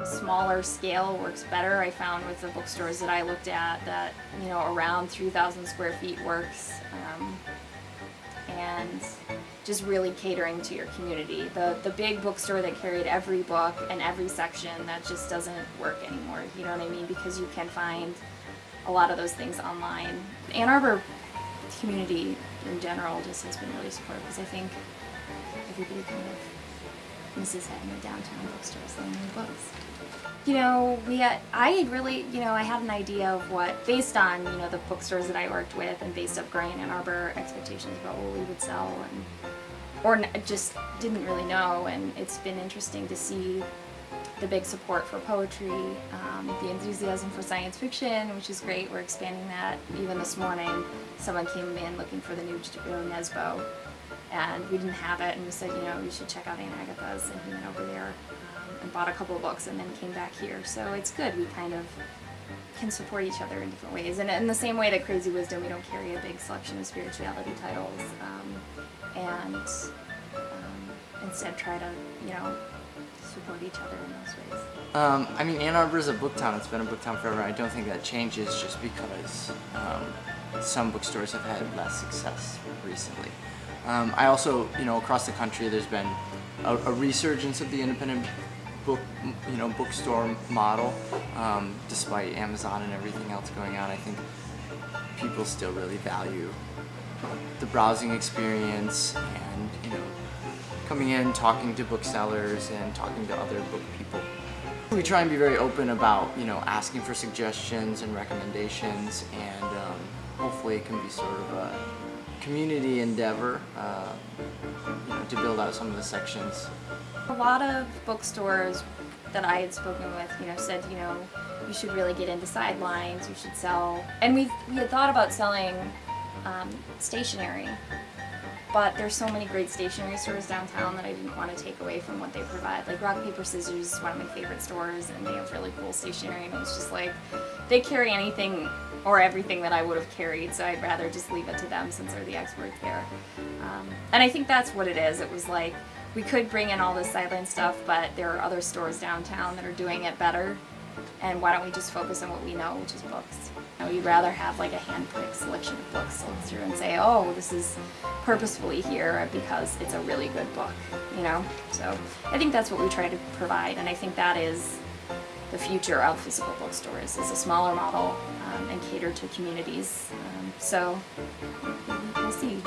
a smaller scale works better. I found with the bookstores that I looked at that, you know, around 3,000 square feet works. And just really catering to your community. The big bookstore that carried every book and every section, that just doesn't work anymore, you know what I mean? Because you can find a lot of those things online. The Ann Arbor community in general just has been really supportive, because I think everybody kind of misses having a downtown bookstore selling new books. You know, I had an idea of what, based on, you know, the bookstores that I worked with and based up growing in Ann Arbor, expectations about what we would sell, just didn't really know, and it's been interesting to see the big support for poetry, the enthusiasm for science fiction, which is great. We're expanding that. Even this morning, someone came in looking for the new Nesbo, and we didn't have it, and we said, you know, you should check out Aunt Agatha's, and he went over there and bought a couple of books and then came back here. So it's good. We kind of can support each other in different ways. And in the same way that Crazy Wisdom, we don't carry a big selection of spirituality titles, and instead try to, you know, support each other in those ways. I mean, Ann Arbor is a book town. It's been a book town forever. I don't think that changes just because some bookstores have had less success recently. I also, you know, across the country, there's been a resurgence of the independent bookstore model. Despite Amazon and everything else going on, I think people still really value the browsing experience and, you know, coming in, talking to booksellers and talking to other book people. We try and be very open about, you know, asking for suggestions and recommendations, and hopefully it can be sort of a community endeavor, you know, to build out some of the sections. A lot of bookstores that I had spoken with, you know, said, you know, you should really get into sidelines, you should sell, and we had thought about selling stationery, but there's so many great stationery stores downtown that I didn't want to take away from what they provide. Like Rock, Paper, Scissors is one of my favorite stores, and they have really cool stationery, and it was just like, they carry anything or everything that I would have carried, so I'd rather just leave it to them since they're the experts there. And I think that's what it is. It was like, we could bring in all this sideline stuff, but there are other stores downtown that are doing it better, and why don't we just focus on what we know, which is books. You know, we'd rather have like a hand-picked selection of books to look through and say, oh, this is purposefully here because it's a really good book, you know? So I think that's what we try to provide, and I think that is the future of physical bookstores, is a smaller model and cater to communities. So we'll see.